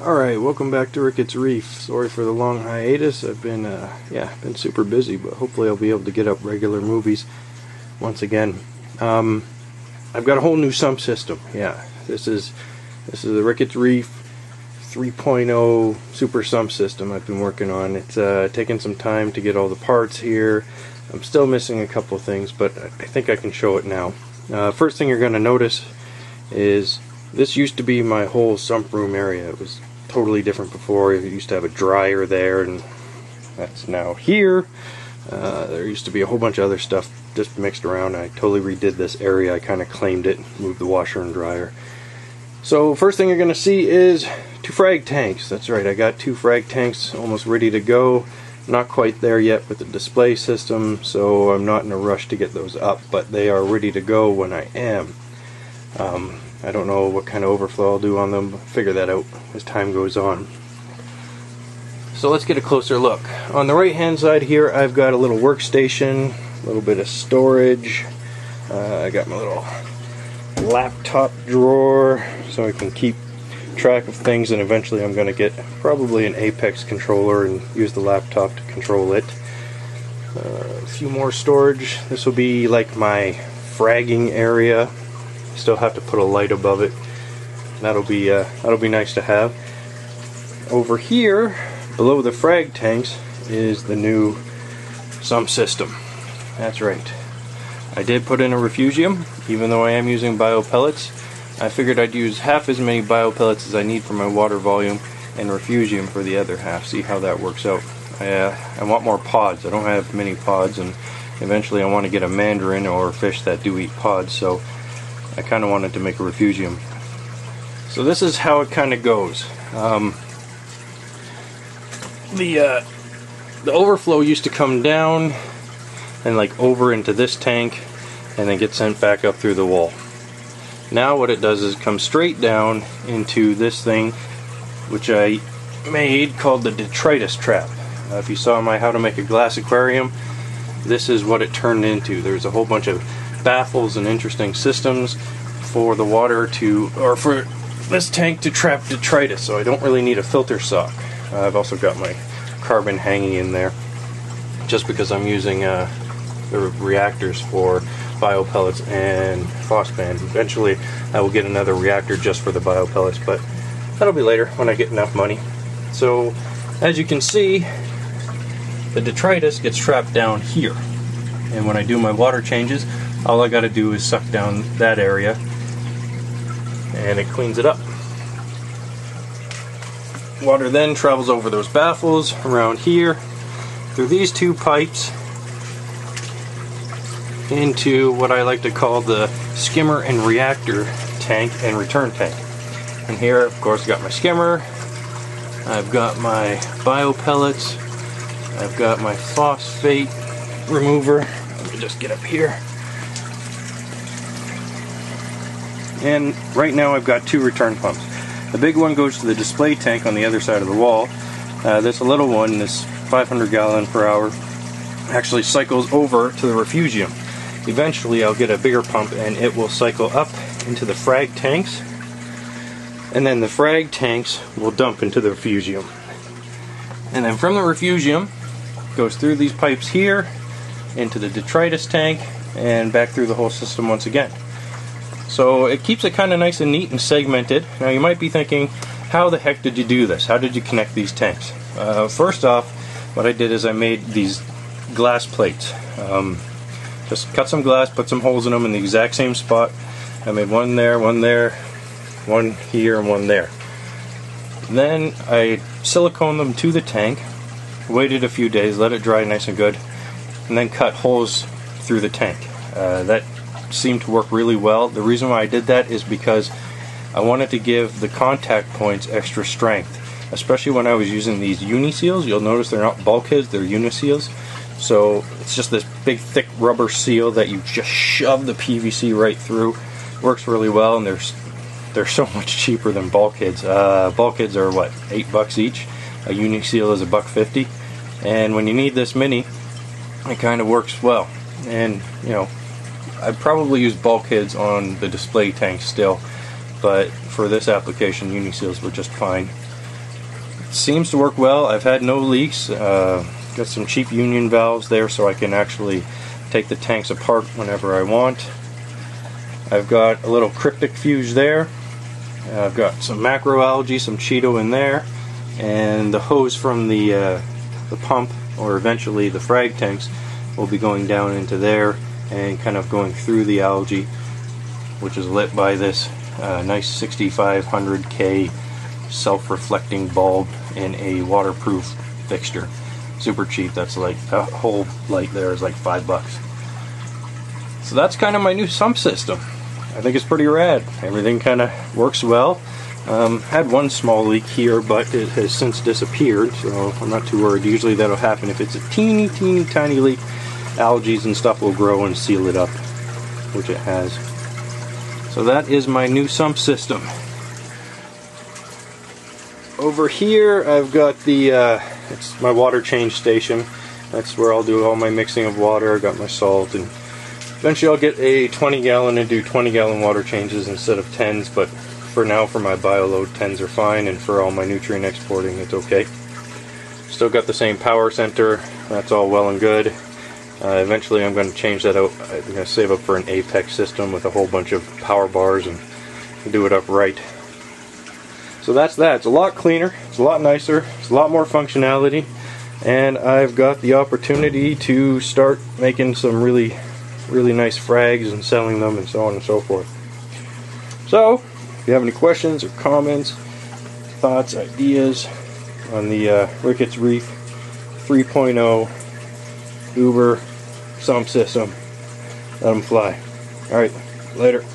Alright, welcome back to Rickets Reef. Sorry for the long hiatus. I've been been super busy, but hopefully I'll be able to get up regular movies once again. I've got a whole new sump system. Yeah, this is the Rickets Reef 3.0 super sump system I've been working on. It's taken some time to get all the parts here. I'm still missing a couple of things, but I think I can show it now. First thing you're going to notice is this used to be my whole sump room area. It was totally different before. It used to have a dryer there, and that's now here. There used to be a whole bunch of other stuff just mixed around. I totally redid this area. I kind of claimed it, moved the washer and dryer. So first thing you're going to see is 2 frag tanks. That's right, I got 2 frag tanks almost ready to go. Not quite there yet with the display system, so I'm not in a rush to get those up, but they are ready to go when I am. I don't know what kind of overflow I'll do on them, but figure that out as time goes on. So let's get a closer look. On the right hand side here I've got a little workstation, a little bit of storage. I got my little laptop drawer so I can keep track of things, and eventually I'm going to get probably an Apex controller and use the laptop to control it. A few more storage. This will be like my fragging area. Still have to put a light above it. That'll be nice to have. Over here, below the frag tanks, is the new sump system. That's right. I did put in a refugium, even though I am using bio pellets. I figured I'd use half as many bio pellets as I need for my water volume and refugium for the other half. See how that works out. I want more pods. I don't have many pods, and eventually I want to get a mandarin or fish that do eat pods, so I kind of wanted to make a refugium. So this is how it kind of goes. The overflow used to come down and like over into this tank and then get sent back up through the wall. Now what it does is come straight down into this thing, which I made, called the detritus trap. If you saw my How to Make a Glass Aquarium, this is what it turned into. There's a whole bunch of baffles and interesting systems for the water to, or for this tank to trap detritus, so I don't really need a filter sock. I've also got my carbon hanging in there just because I'm using the reactors for bio pellets and phosphand. Eventually I will get another reactor just for the bio pellets, but that'll be later when I get enough money. So as you can see, the detritus gets trapped down here, and when I do my water changes, all I got to do is suck down that area and it cleans it up. Water then travels over those baffles around here through these 2 pipes into what I like to call the skimmer and reactor tank and return tank. And here, of course, I've got my skimmer, I've got my bio pellets, I've got my phosphate remover. Let me just get up here. And right now I've got 2 return pumps. The big one goes to the display tank on the other side of the wall. This little one, this 500 gallon per hour, actually cycles over to the refugium. Eventually I'll get a bigger pump and it will cycle up into the frag tanks, and then the frag tanks will dump into the refugium. And then from the refugium goes through these pipes here into the detritus tank and back through the whole system once again. So it keeps it kind of nice and neat and segmented. Now you might be thinking, how the heck did you do this? How did you connect these tanks? First off, what I did is I made these glass plates. Just cut some glass, put some holes in them in the exact same spot. I made one there, one here, and one there. Then I siliconed them to the tank, waited a few days, let it dry nice and good, and then cut holes through the tank. That seemed to work really well. The reason why I did that is because I wanted to give the contact points extra strength, especially when I was using these uni-seals. You'll notice they're not bulkheads, they're uni-seals. So it's just this big thick rubber seal that you just shove the PVC right through. Works really well, and they're so much cheaper than bulkheads. Bulkheads are what, $8 each? A uni-seal is $1.50, and when you need this mini, it kind of works well. And you know, I'd probably use bulkheads on the display tank still, but for this application, uni-seals were just fine. seems to work well. I've had no leaks. Got some cheap union valves there so I can actually take the tanks apart whenever I want. I've got a little cryptic fuse there. I've got some macroalgae, some Cheeto in there, and the hose from the pump, or eventually the Frag tanks, will be going down into there and kind of going through the algae, which is lit by this nice 6500K self-reflecting bulb in a waterproof fixture. Super cheap. That's like, a whole light there is like $5. So that's kind of my new sump system. I think it's pretty rad. Everything kind of works well. Had one small leak here, but it has since disappeared, so I'm not too worried. Usually that'll happen if it's a teeny tiny leak. Algae and stuff will grow and seal it up, which it has. So that is my new sump system. Over here I've got the it's my water change station. That's where I'll do all my mixing of water. I've got my salt, and eventually I'll get a 20 gallon and do 20 gallon water changes instead of 10s, but for now, for my bioload, 10s are fine, and for all my nutrient exporting, it's okay. Still got the same power center. That's all well and good. Eventually I'm going to change that out. I'm going to save up for an Apex system with a whole bunch of power bars and do it up right. So that's that. It's a lot cleaner, it's a lot nicer, it's a lot more functionality, and I've got the opportunity to start making some really nice frags and selling them and so on and so forth. So, if you have any questions or comments, thoughts, ideas on the Rickets Reef 3.0 Uber sump system, let them fly. Alright, later.